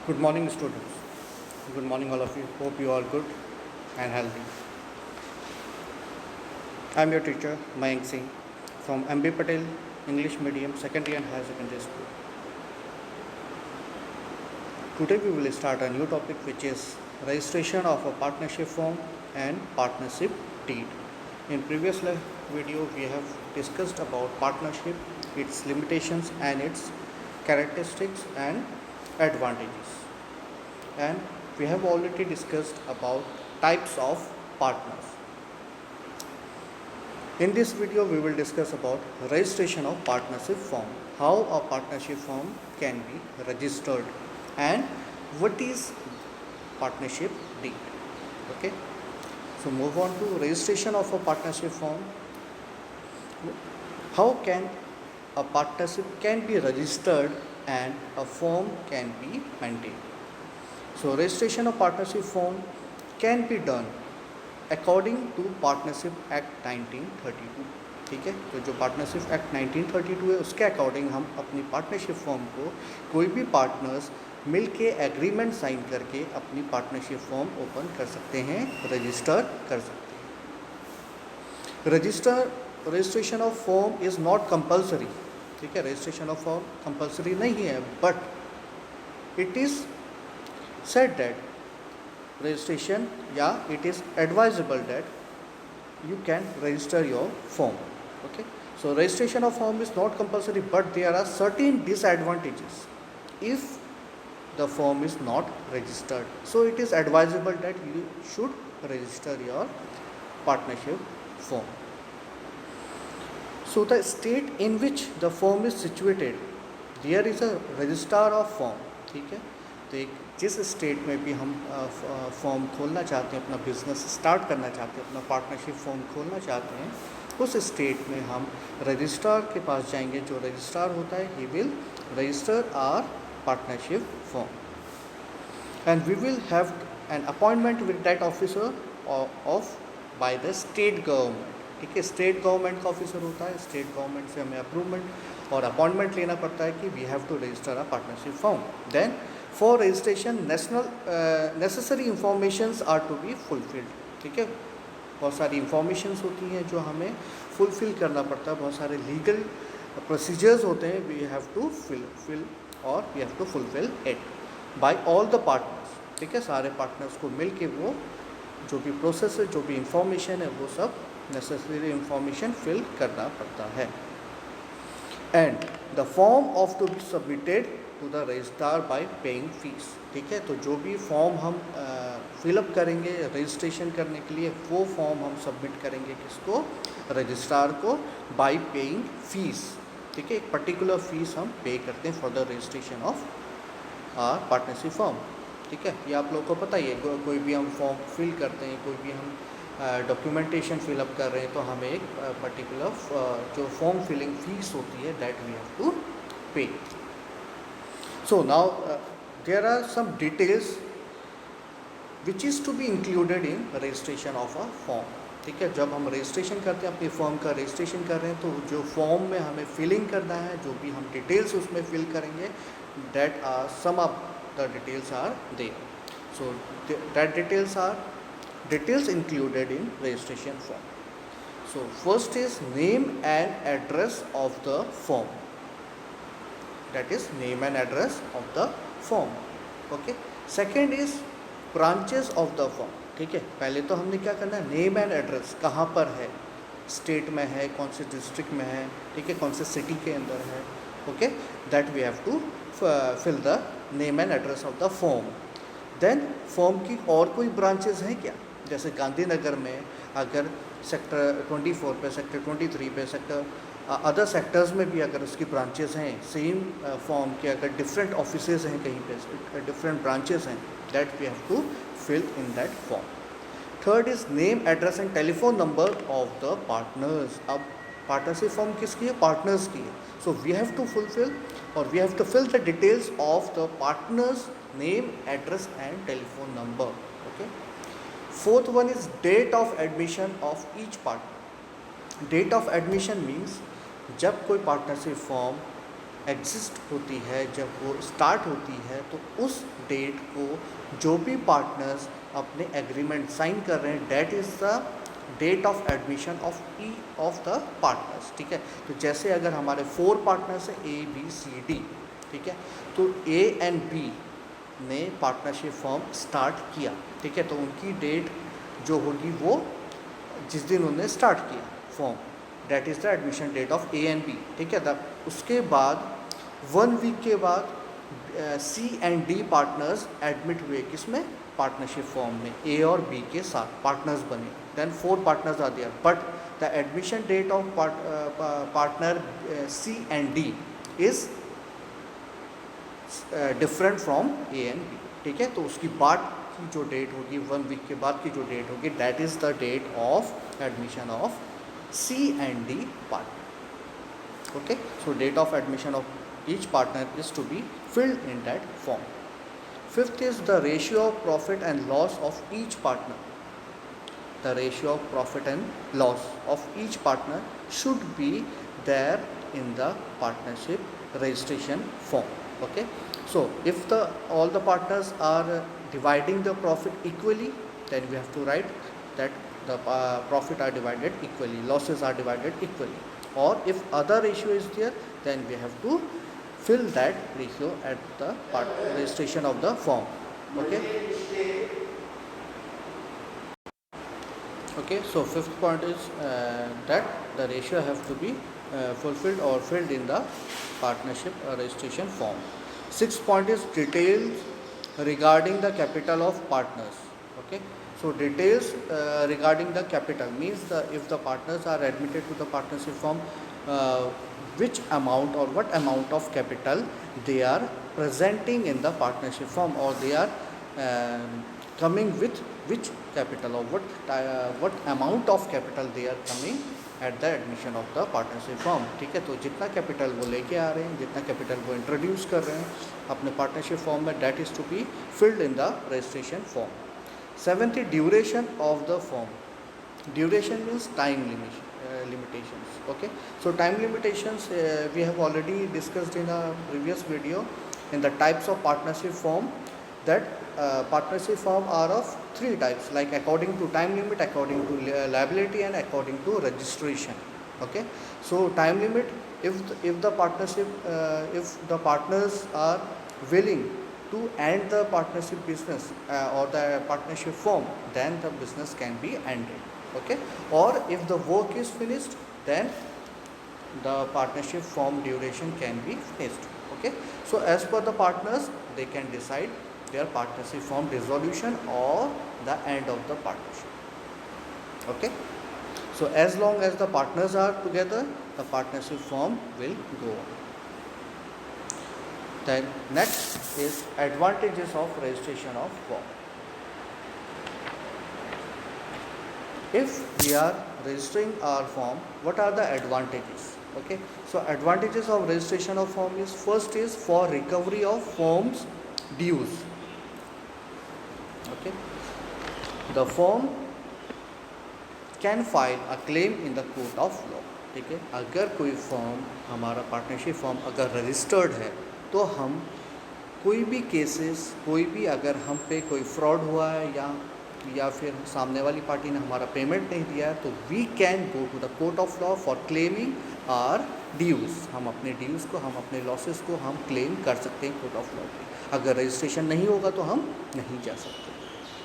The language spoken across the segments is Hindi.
Good morning, students. Good morning, all of you. Hope you are good and healthy. I am your teacher, Mayank Singh, from MB Patel English Medium Secondary and Higher Secondary School. Today we will start a new topic, which is registration of a partnership form and partnership deed. In previous video, we have discussed about partnership, its limitations and its characteristics and advantages. And we have already discussed about types of partners. In this video, we will discuss about registration of partnership form, how a partnership form can be registered, and what is partnership deed. Okay, so move on to registration of a partnership form. How can a partnership can be registered and a form can be maintained? So registration of partnership form can be done according to partnership act 1932. ठीक है, तो जो पार्टनरशिप एक्ट 1932 है उसके अकॉर्डिंग हम अपनी पार्टनरशिप फॉर्म को कोई भी पार्टनर्स मिल के एग्रीमेंट साइन करके अपनी पार्टनरशिप फॉर्म ओपन कर सकते हैं, रजिस्टर कर सकते हैं. Registration of form is not compulsory. ठीक है, रजिस्ट्रेशन ऑफ फॉर्म कंपल्सरी नहीं है, but it is said that registration, it is advisable that you can register your form. Okay, so registration of form is not compulsory, but there are certain disadvantages if the form is not registered. So it is advisable that you should register your partnership form. So the state in which the form is situated, there is a registrar of form. ठीक है, तो एक जिस स्टेट में भी हम फॉर्म खोलना चाहते हैं, अपना बिजनेस स्टार्ट करना चाहते हैं, अपना पार्टनरशिप फॉर्म खोलना चाहते हैं, उस स्टेट में हम रजिस्ट्रार के पास जाएंगे. जो रजिस्ट्रार होता है, he will register our partnership form and we will have an appointment with that officer of by the state government. ठीक है, स्टेट गवर्नमेंट का ऑफिसर होता है. स्टेट गवर्नमेंट से हमें अप्रूवमेंट और अपॉइंटमेंट लेना पड़ता है कि we have to register a partnership form. Then for registration necessary informations are to be fulfilled. ठीक है, बहुत सारी इंफॉर्मेशंस होती हैं जो हमें फुलफिल करना पड़ता है, बहुत सारे लीगल प्रोसीजर्स होते हैं, वी हैव टू फिल और we have to fulfil it by all the partners. ठीक है, सारे पार्टनर्स को मिल के वो जो भी प्रोसेस है, जो भी इंफॉर्मेशन है, वो सब नेसेसरी इंफॉर्मेशन फिल करना पड़ता है. And the form of to be submitted to the registrar by paying fees. ठीक है, तो जो भी फॉर्म हम फिलअप करेंगे रजिस्ट्रेशन करने के लिए, वो फॉर्म हम सबमिट करेंगे किसको? रजिस्ट्रार को, बाय पेइंग फीस. ठीक है, एक पर्टिकुलर फीस हम पे करते हैं for the registration of our partnership form. ठीक है, ये आप लोगों को पता ही है. कोई भी हम फॉर्म फिल करते हैं, कोई भी हम डॉक्यूमेंटेशन फिलअप कर रहे हैं, तो हमें एक पर्टिकुलर जो फॉर्म फिलिंग फीस होती है, दैट वी हैव टू पे. So now there are some details which is to be included in registration of a form. ठीक है, जब हम रजिस्ट्रेशन करते हैं, अपनी फॉर्म का रजिस्ट्रेशन कर रहे हैं, तो जो फॉर्म में हमें फिलिंग करना है, जो भी हम डिटेल्स उसमें फिल करेंगे, that are some of the details are there. So that details included in registration form. So first is name and address of the form. That is name and address of the form. Okay. Second is branches of the form. ठीक है, पहले तो हमने क्या करना है, नेम एंड एड्रेस कहाँ पर है, स्टेट में है, कौन से डिस्ट्रिक्ट में है, ठीक है, कौन से सिटी के अंदर है. Okay, that we have to fill the name and address of the form. Then form की और कोई ब्रांचेस हैं क्या? जैसे गांधीनगर में अगर सेक्टर 24 पे, सेक्टर 23 पे, सेक्टर अदर सेक्टर्स में भी अगर उसकी ब्रांचेस हैं, सेम फॉर्म के अगर डिफरेंट ऑफिसेज हैं, कहीं पे डिफरेंट ब्रांचेस हैं, that we have to fill in that form. Third is name, address and telephone number of the partners. अब पार्टनरशिप फॉर्म किसकी है? पार्टनर्स की है. So we have to fulfil और we have to fill the details of the partners name, address and telephone number. Okay. Fourth one is date of admission of each partner. Date of admission means जब कोई पार्टनरशिप फॉर्म एग्जिस्ट होती है, जब वो स्टार्ट होती है, तो उस डेट को जो भी पार्टनर्स अपने एग्रीमेंट साइन कर रहे हैं, date is the date of admission of E of the partners. ठीक है, तो जैसे अगर हमारे 4 पार्टनर्स हैं ABCD, ठीक है, तो A एंड B ने पार्टनरशिप फॉर्म स्टार्ट किया। ठीक है, तो उनकी डेट जो होगी वो जिस दिन उन्होंने स्टार्ट किया form, date is the admission date of A and B। ठीक है, तब उसके बाद 1 वीक के बाद C and D partners admit हुए, किसमें, पार्टनरशिप फॉर्म में, A और B के साथ पार्टनर्स बने। Then 4 partners are there, but the admission date of partner C and D is different from A and B। ठीक है, तो उसकी बाद की जो डेट होगी, 1 वीक के बाद की जो डेट होगी, that is the date of admission of C and D partner. Okay, so date of admission of each partner is to be filled in that form. Fifth is the ratio of profit and loss of each partner. The ratio of profit and loss of each partner should be there in the partnership registration form. Okay, so if all the partners are dividing the profit equally, then we have to write that the profit are divided equally, losses are divided equally. Or if other ratio is there, then we have to fill that ratio at the registration of the form. Okay, okay, so fifth point is that the ratio have to be fulfilled or filled in the partnership registration form. Sixth point is details regarding the capital of partners. Okay, so details regarding the capital means if the partners are admitted to the partnership form, which amount or what amount of capital they are presenting in the partnership form, or they are coming with which capital, or what amount of capital they are coming at the admission of the partnership form. ठीक है, तो जितना कैपिटल वो लेके आ रहे हैं, जितना कैपिटल वो इंट्रोड्यूस कर रहे हैं अपने पार्टनरशिप फॉर्म में, that is to be filled in the registration form. Seventh, duration of the form. Duration means time limitations. Okay, so time limitations we have already discussed in a previous video in the types of partnership form, that partnership form are of 3 types, like according to time limit, according to liability, and according to registration. Okay, so time limit, if the partnership if the partners are willing to end the partnership business or the partnership form, then the business can be ended. Okay, or if the work is finished, then the partnership form duration can be finished. Okay, so as per the partners, they can decide their partnership form dissolution or the end of the partnership. Okay, so as long as the partners are together, the partnership form will go on. Then next is advantages of registration of form. If we are registering our form, what are the advantages? Okay, so advantages of registration of form is, first is for recovery of forms dues. Okay, the firm can file a claim in the court of law. ठीक है, अगर कोई फॉर्म, हमारा पार्टनरशिप फॉर्म अगर रजिस्टर्ड है, तो हम कोई भी केसेस, कोई भी अगर हम पे कोई फ्रॉड हुआ है या फिर सामने वाली पार्टी ने हमारा पेमेंट नहीं दिया है, तो we can go to the court of law for claiming our dues. हम अपने ड्यूज़ को, हम अपने लॉसेस को हम क्लेम कर सकते हैं कोर्ट ऑफ लॉ पे. अगर रजिस्ट्रेशन नहीं होगा तो हम नहीं जा सकते.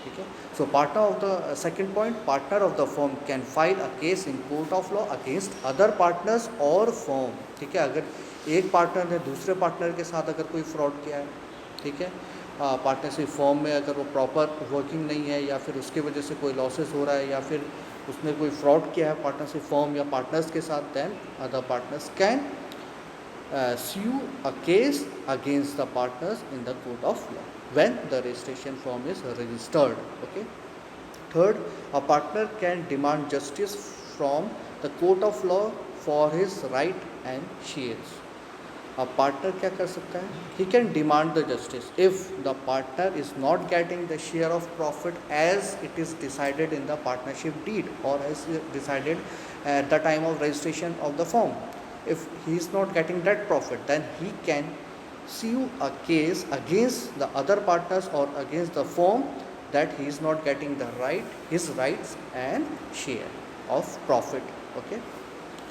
ठीक है, so partner of the second point, partner of the firm can file a case in court of law against other partners और फर्म. ठीक है, अगर एक पार्टनर ने दूसरे पार्टनर के साथ अगर कोई फ्रॉड किया है, ठीक है, पार्टनरशिप फॉर्म में अगर वो प्रॉपर वर्किंग नहीं है, या फिर उसकी वजह से कोई लॉसेस हो रहा है, या फिर उसने कोई फ्रॉड किया है पार्टनरशिप फॉर्म या पार्टनर्स के साथ, then other partners can sue a case against the partners in the court of law when the registration form is registered. Okay, third, a partner can demand justice from the court of law for his right and shares. A partner क्या कर सकता है? He can demand the justice if the partner is not getting the share of profit as it is decided in the partnership deed or as decided at the time of registration of the form. if he is not getting that profit, then he can sue a case against the other partners or against the firm that he is not getting his rights and share of profit. Okay.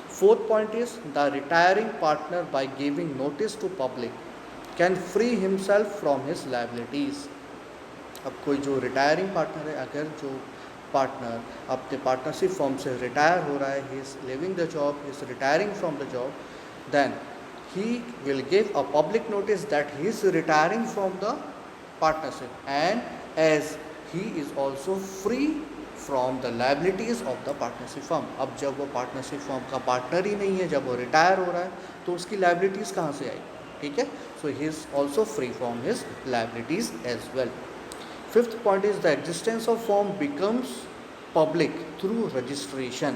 Fourth point is the retiring partner by giving notice to public can free himself from his liabilities. अब कोई जो रिटायरिंग पार्टनर है, अगर जो पार्टनर अपने पार्टनरशिप फॉर्म से रिटायर हो रहा है, he is leaving the job, he is retiring from the job, then he will give a public notice that he is retiring from the partnership, and as he is also free from the liabilities of the partnership firm. अब जब वो पार्टनरशिप फर्म का पार्टनर ही नहीं है, जब वो रिटायर हो रहा है, तो उसकी लाइबिलिटीज़ कहाँ से आई? ठीक है, so he is also free from his liabilities as well. Fifth point is the existence of firm becomes public through registration.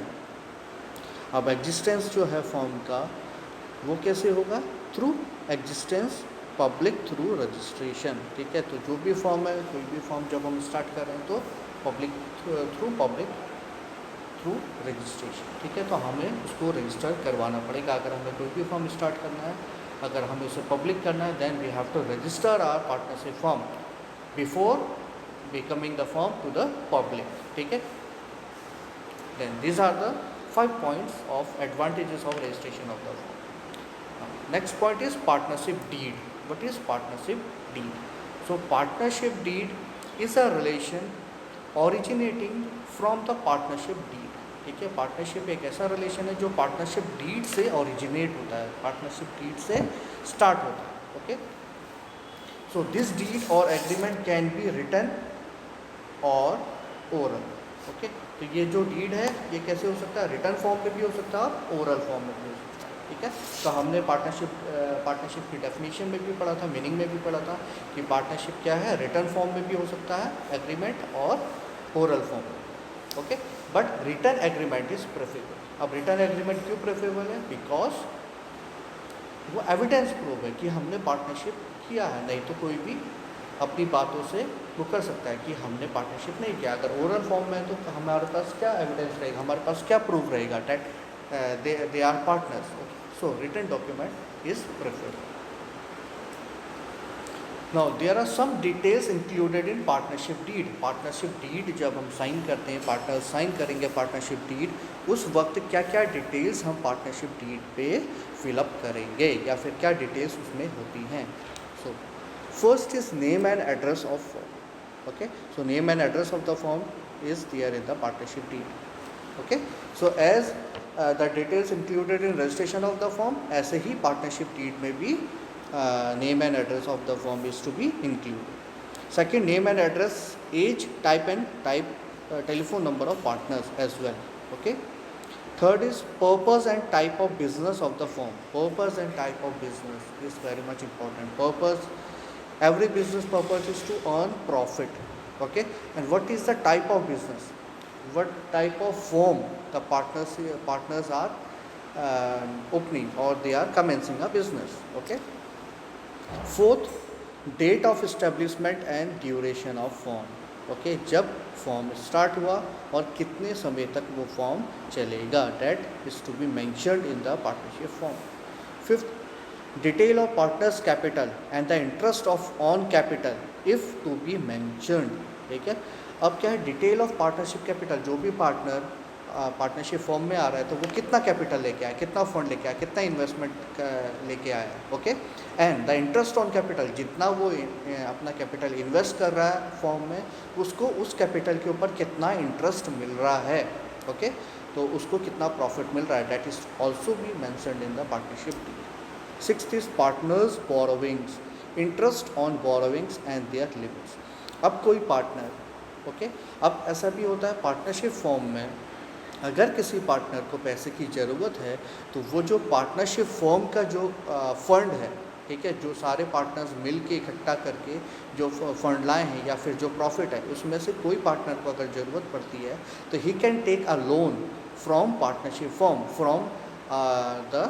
अब एग्जिस्टेंस जो है फर्म का वो कैसे होगा? Through existence public through registration. ठीक है, तो जो भी फॉर्म है, कोई भी फॉर्म जब हम स्टार्ट कर रहे हैं तो पब्लिक थ्रू रजिस्ट्रेशन. ठीक है, तो हमें उसको रजिस्टर करवाना पड़ेगा. अगर हमें कोई भी फॉर्म स्टार्ट करना है, अगर हमें उसे पब्लिक करना है, then we have to register our partnership form before becoming the form to the public. ठीक है, then these are the 5 points of advantages of registration of the firm. Next point is partnership deed. What is partnership deed? So partnership deed is a relation originating from the partnership deed. ठीक है, पार्टनरशिप एक ऐसा रिलेशन है जो पार्टनरशिप डीड से ओरिजिनेट होता है, पार्टनरशिप डीड से स्टार्ट होता है. ओके, सो दिस डीड और एग्रीमेंट कैन बी रिटन और ओरल. ओके, तो ये जो डीड है ये कैसे हो सकता है? रिटन फॉर्म में भी हो सकता है और ओरल फॉर्म में भी हो सकता है. ठीक है, तो हमने पार्टनरशिप की डेफिनेशन में भी पढ़ा था, मीनिंग में भी पढ़ा था कि पार्टनरशिप क्या है, रिटन फॉर्म में भी हो सकता है एग्रीमेंट और ओरल फॉर्म में. Okay, but written agreement is preferable. अब रिटन एग्रीमेंट क्यों प्रेफरेबल है? बिकॉज वो एविडेंस प्रूफ है कि हमने पार्टनरशिप किया है. नहीं तो कोई भी अपनी बातों से वो कर सकता है कि हमने पार्टनरशिप नहीं किया. अगर ओरल फॉर्म में तो हमारे पास क्या एविडेंस रहेगा, हमारे पास क्या प्रूफ रहेगा that they are partners. So written document is preferable. Now there are some details included in partnership deed. Partnership deed जब हम साइन करते हैं, पार्टनर साइन करेंगे पार्टनरशिप डीड, उस वक्त क्या क्या डिटेल्स हम पार्टनरशिप डीड पे फिलअप करेंगे या फिर क्या डिटेल्स उसमें होती हैं. सो first is name and address of firm. Okay, so name and address of the firm is there in the partnership deed. Okay, so as the details included in registration of the firm, ऐसे ही partnership deed में भी name and address of the firm is to be included. Second, name and address, age, type telephone number of partners as well. Okay. Third is purpose and type of business of the firm. Purpose and type of business is very much important. Purpose, every business purpose is to earn profit. Okay, and what is the type of business? What type of firm the partners are opening or they are commencing a business. Okay. Fourth, date of establishment and duration of firm. Okay, जब फॉर्म स्टार्ट हुआ और कितने समय तक वो फॉर्म चलेगा, date is to be mentioned in the partnership form. Fifth, detail of partners capital and the interest of on capital if to be mentioned. ठीक है, अब क्या है, डिटेल ऑफ पार्टनरशिप कैपिटल, जो भी पार्टनर पार्टनरशिप फॉर्म में आ रहा है तो वो कितना कैपिटल लेके आया, कितना फंड लेके आया, कितना इन्वेस्टमेंट लेके आया. Okay, and the interest on capital, जितना वो अपना कैपिटल इन्वेस्ट कर रहा है फॉर्म में, उसको उस कैपिटल के ऊपर कितना इंटरेस्ट मिल रहा है. ओके, तो उसको कितना प्रॉफिट मिल रहा है, date is also be mentioned in the partnership deed. Sixth is partners borrowings, interest on borrowings and their limits. अब कोई पार्टनर, ओके, अब ऐसा भी होता है पार्टनरशिप फॉर्म में अगर किसी पार्टनर को पैसे की ज़रूरत है तो वो जो पार्टनरशिप फर्म का जो फंड है, ठीक है, जो सारे पार्टनर्स मिल के इकट्ठा करके जो फंड लाए हैं या फिर जो प्रॉफिट है, उसमें से कोई पार्टनर को अगर ज़रूरत पड़ती है तो he can take a loan from partnership firm from the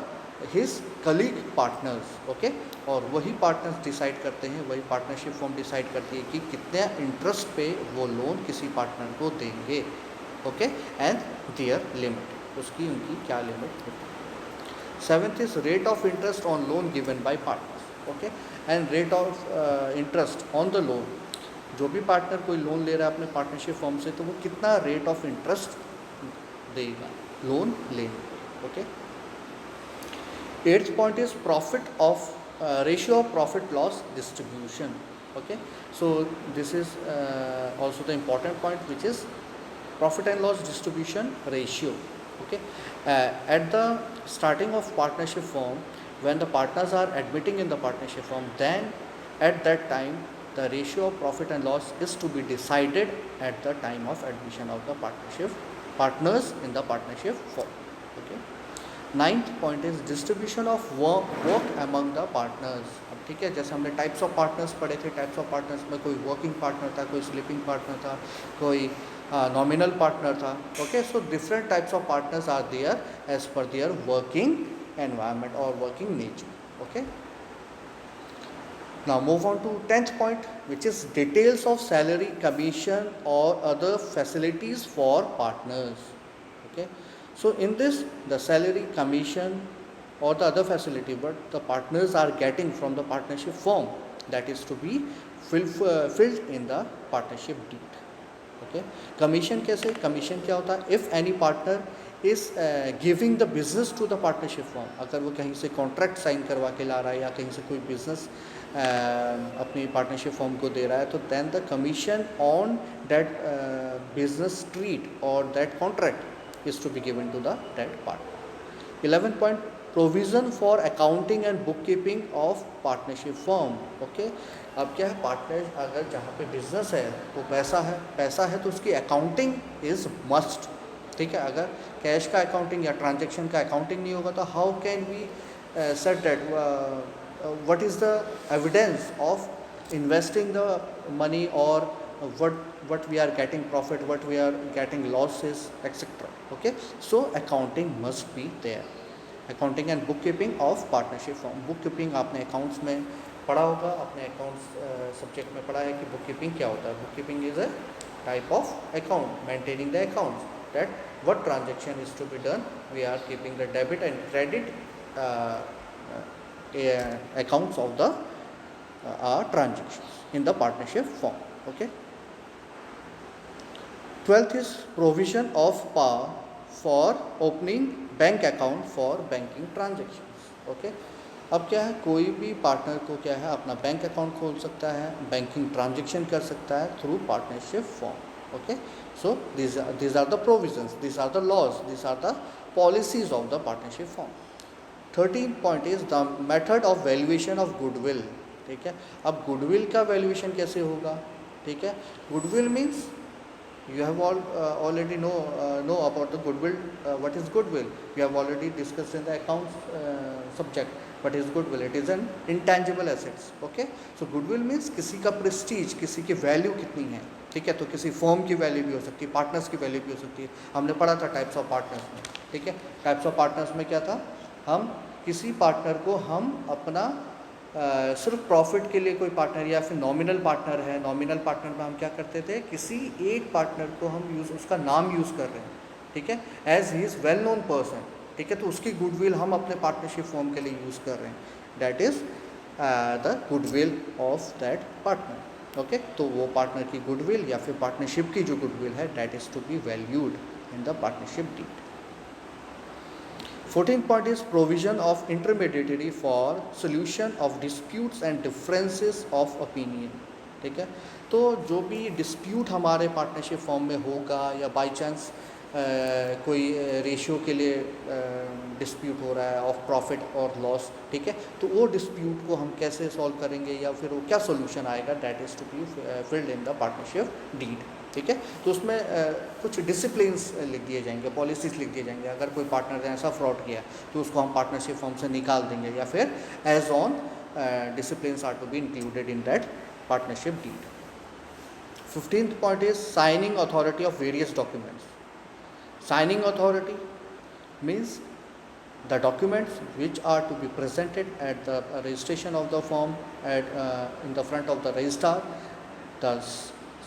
his colleague partners. Okay, और वही पार्टनर्स डिसाइड करते हैं, वही पार्टनरशिप फर्म डिसाइड करती है कि कितने इंटरेस्ट पे वो लोन किसी पार्टनर को देंगे. ओके, एंड देयर लिमिट, उसकी उनकी क्या लिमिट होती है. Seventh is rate of interest on loan given by partners. Okay, and rate of interest on the loan. जो भी पार्टनर कोई लोन ले रहा है अपने पार्टनरशिप फॉर्म से, तो वो कितना रेट ऑफ इंटरेस्ट देगा लोन लेने. Okay. Eighth point is profit of ratio of profit loss distribution. Okay, so this is also the important point, which is profit and loss distribution ratio. Okay, at the starting of partnership firm, when the partners are admitting in the partnership firm, then at that time the ratio of profit and loss is to be decided at the time of admission of the partnership partners in the partnership firm. Okay. Ninth point is distribution of work among the partners. अब ठीक है, जैसे हमने टाइप्स ऑफ पार्टनर्स पढ़े थे, टाइप्स ऑफ पार्टनर्स में कोई वर्किंग पार्टनर था, कोई स्लीपिंग पार्टनर था, कोई नॉमिनल पार्टनर था. Okay, so different types of partners are there as per their working environment और working nature. Okay, now move on to 10th point, which is details of salary, commission or other facilities for partners. Okay, so in this, the salary, commission or the other facility what the partners are getting from the partnership firm, that is to be filled in the partnership deed. Okay, commission कैसे, commission क्या होता है, if any partner is giving the business to the partnership firm, अगर वो कहीं से contract sign करवा के ला रहा है या कहीं से कोई business अपनी पार्टनरशिप फॉर्म को दे रहा है, तो then the commission on that business treat or that contract is to be given to the that partner. 11th point, provision for accounting and bookkeeping of partnership firm. Okay, अब क्या है, पार्टनर अगर जहाँ पे बिजनेस है वो पैसा है तो उसकी अकाउंटिंग इज़ मस्ट. ठीक है, अगर कैश का अकाउंटिंग या ट्रांजैक्शन का अकाउंटिंग नहीं होगा तो how can we set that what is the evidence of investing the money, or what we are getting profit, what we are getting losses, etc. Okay, so accounting must be there. Accounting and bookkeeping of partnership firm. bookkeeping आपने accounts में पढ़ा होगा, अपने accounts subject में पढ़ा है कि bookkeeping क्या होता है. bookkeeping is a type of account, maintaining the accounts, that what transaction is to be done, we are keeping the debit and credit accounts of the transactions in the partnership form. Okay. 12th is provision of power for opening bank account for banking transactions. Okay, अब क्या है, कोई भी पार्टनर को क्या है अपना बैंक अकाउंट खोल सकता है, बैंकिंग ट्रांजेक्शन कर सकता है through partnership form. Okay, so these are the provisions, these are the laws, these are the policies of the partnership form. 13th point is the method of valuation of goodwill. ठीक है, अब गुडविल का वैल्यूएशन कैसे होगा. ठीक है, goodwill means you have already know about the goodwill. What is goodwill? We have already discussed in the accounts subject. What is goodwill? It is an intangible assets. Okay, so goodwill means किसी का प्रेस्टीज, किसी की वैल्यू कितनी है. ठीक है, तो किसी फर्म की वैल्यू भी हो सकती है, पार्टनर्स की वैल्यू भी हो सकती है. हमने पढ़ा था टाइप्स ऑफ पार्टनर्स में. ठीक है, टाइप्स ऑफ पार्टनर्स में क्या था, हम किसी पार्टनर को हम अपना सिर्फ प्रॉफिट के लिए कोई पार्टनर, या फिर नॉमिनल पार्टनर है, नॉमिनल पार्टनर में हम क्या करते थे, किसी एक पार्टनर को हम उसका नाम यूज़ कर रहे हैं. ठीक है, as he is well known person. ठीक है, तो उसकी गुडविल हम अपने पार्टनरशिप फॉर्म के लिए यूज़ कर रहे हैं. That is the goodwill of that partner. Okay, तो वो पार्टनर की गुडविल या फिर पार्टनरशिप की जो गुडविल है, that is to be valued in the partnership deed. 14th point is provision of intermediary for solution of disputes and differences of opinion. ठीक है, तो जो भी डिस्प्यूट हमारे पार्टनरशिप फॉर्म में होगा, या बाय चांस कोई रेशियो के लिए डिस्प्यूट हो रहा है ऑफ प्रॉफिट और लॉस. ठीक है, तो वो डिस्प्यूट को हम कैसे सॉल्व करेंगे या फिर वो क्या सोल्यूशन आएगा, that is to be filled in the partnership deed. ठीक है, तो उसमें कुछ डिसिप्लिन्स लिख दिए जाएंगे, पॉलिसीज लिख दिए जाएंगे. अगर कोई पार्टनर ने ऐसा फ्रॉड किया तो उसको हम पार्टनरशिप फॉर्म से निकाल देंगे, या फिर as on disciplines are to be included in that partnership deed. 15th point is signing authority of various documents. Signing authority means the documents which are to be presented at the registration of the firm in the front of the registrar. The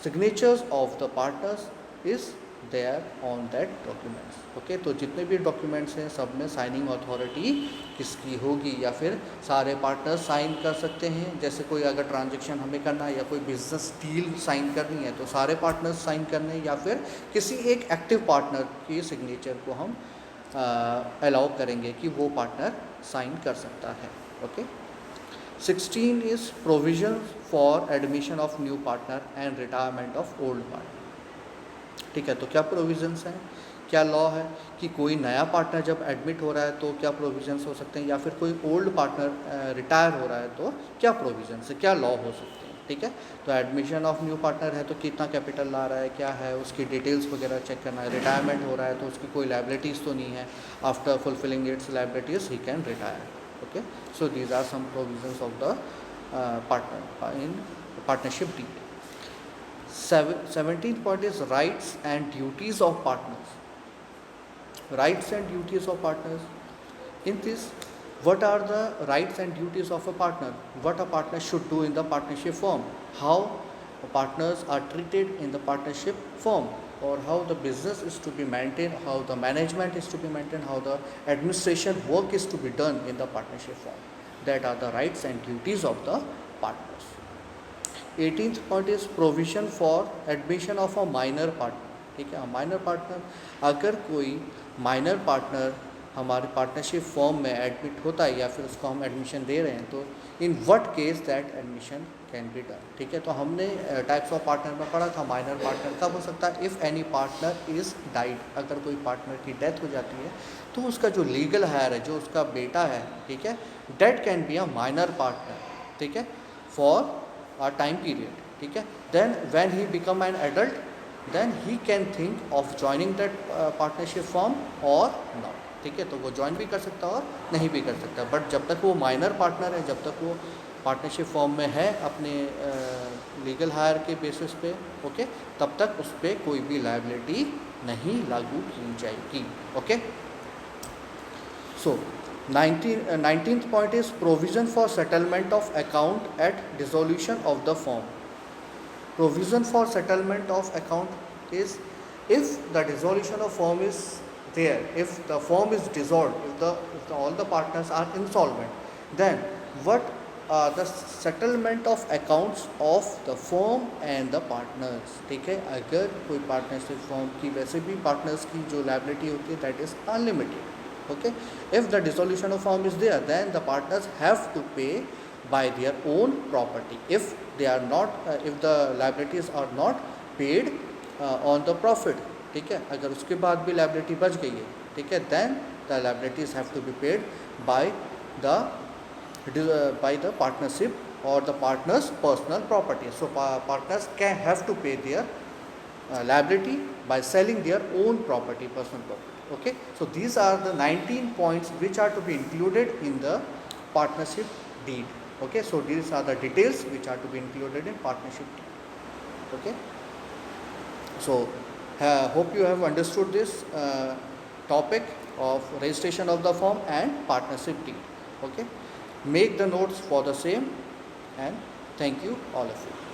signatures of the partners is there on that documents. Okay, तो जितने भी डॉक्यूमेंट्स हैं सब में साइनिंग अथॉरिटी किसकी होगी, या फिर सारे पार्टनर्स साइन कर सकते हैं। जैसे कोई अगर ट्रांजेक्शन हमें करना है या कोई बिजनेस डील साइन करनी है तो सारे पार्टनर्स साइन करने हैं, या फिर किसी एक एक्टिव पार्टनर की सिग्नेचर को हम अलाउ करेंगे कि वो पार्टनर साइन कर सकता है। Okay, 16 is provision for admission of new partner and retirement of old partner. ठीक है, तो क्या प्रोविजंस हैं, क्या लॉ है कि कोई नया पार्टनर जब एडमिट हो रहा है तो क्या प्रोविजंस हो सकते हैं, या फिर कोई ओल्ड पार्टनर रिटायर हो रहा है तो क्या प्रोविजंस है, क्या लॉ हो सकते हैं। ठीक है, तो एडमिशन ऑफ न्यू पार्टनर है तो कितना कैपिटल ला रहा है, क्या है उसकी डिटेल्स वगैरह चेक करना है। रिटायरमेंट हो रहा है तो उसकी कोई लाइबिलिटीज़ तो नहीं है, after fulfilling its liabilities he can retire. Okay, so these are some provisions of the partner in partnership deed. 17th point is rights and duties of partners. Rights and duties of partners. In this, what are the rights and duties of a partner? What a partner should do in the partnership firm? How partners are treated in the partnership firm, or how the business is to be maintained, how the management is to be maintained, how the administration work is to be done in the partnership firm. That are the rights and duties of the partners. 18th point is provision for admission of a minor partner. ठीक है, माइनर पार्टनर, अगर कोई माइनर पार्टनर हमारे पार्टनरशिप फॉर्म में एडमिट होता है या फिर उसको हम एडमिशन दे रहे हैं तो in what case that admission can be done. ठीक है, तो हमने टाइप्स ऑफ पार्टनर में पढ़ा था। माइनर पार्टनर कब हो सकता है, if any partner is died, अगर कोई पार्टनर की डेथ हो जाती है तो उसका जो लीगल हायर है, जो उसका बेटा है, ठीक है, date can be a minor partner. ठीक है, फॉर a time period. ठीक है, then when he become an adult, then he can think of joining that partnership firm or not. ठीक है, तो वो ज्वाइन भी कर सकता है और नहीं भी कर सकता, बट जब तक वो माइनर पार्टनर है, जब तक वो पार्टनरशिप फॉर्म में है अपने लीगल हायर के बेसिस पे, ओके, तब तक उस पर कोई भी लायबिलिटी नहीं लागू की जाएगी। Okay, so 19th point is provision for settlement of account at dissolution of the firm. Provision for settlement of account is if the dissolution of firm is there, if the firm is dissolved, if all the partners are insolvent, then what the settlement of accounts of the firm and the partners. ठीक है, अगर कोई पार्टनरशिप फॉर्म की वैसे भी पार्टनर्स की जो लायबिलिटी होती है that is unlimited. Okay, if the dissolution of firm is there, then the partners have to pay by their own property. If they are not, if the liabilities are not paid on the profit, ठीक है, अगर उसके बाद भी liability बच गई है, ठीक है, then the liabilities have to be paid by the partnership or the partner's personal property. So partners can have to pay their liability by selling their own property, personal property. Okay, so these are the 19 points which are to be included in the partnership deed. Okay, so these are the details which are to be included in partnership deed. Okay, so hope you have understood this topic of registration of the firm and partnership deed. Okay, make the notes for the same, and thank you all of you.